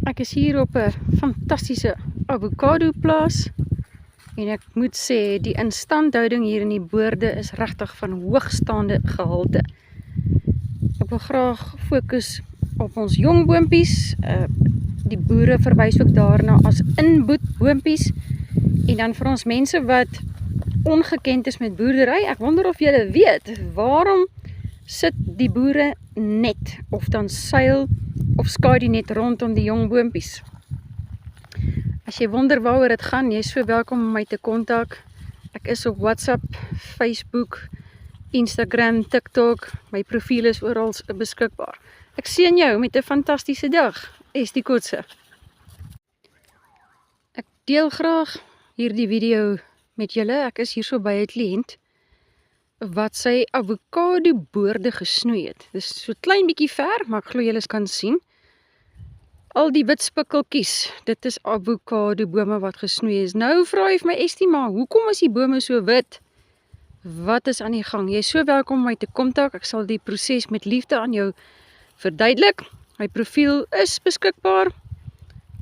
Ek is hier op 'n fantastiese avokado plaas en ek moet sê die instandhouding hier in die boorde is regtig van hoogstaande gehalte. Ek wil graag fokus op ons jong boompies. Die boere verwys ook daarna as inboetboompies en dan vir ons mense wat ongekend is met boerdery. Ek wonder of julle weet, waarom sit die boere net of dan seil of skadu net rondom die jong boompies? As jy wonder waaroor dit gaan, jy is so welkom om my te kontak. Ek is op WhatsApp, Facebook, Instagram, TikTok. My profiel is oral beskikbaar. Ek seën jou met 'n fantastiese dag. Esti Kotse. Ek deel graag hierdie video met julle. Ek is hier so by 'n kliënt wat sy avokado boorde gesnoei het. Dis so klein bietjie ver, maar ek glo julle kan sien. Al die wit spikkeltjies, dit is avokado bome wat gesnoei is. Nou vra hy vir my, Esti, maar hoekom is die bome so wit? Wat is aan die gang? Jy is so welkom om my te kontak. Ek sal die proses met liefde aan jou verduidelik. My profiel is beskikbaar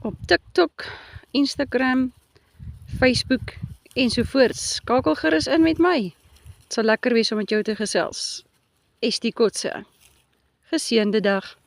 op TikTok, Instagram, Facebook ensovoorts. Skakel gerus in met my. Het sal lekker wees om met jou te gesels. Esti Kotse. Geseënde dag.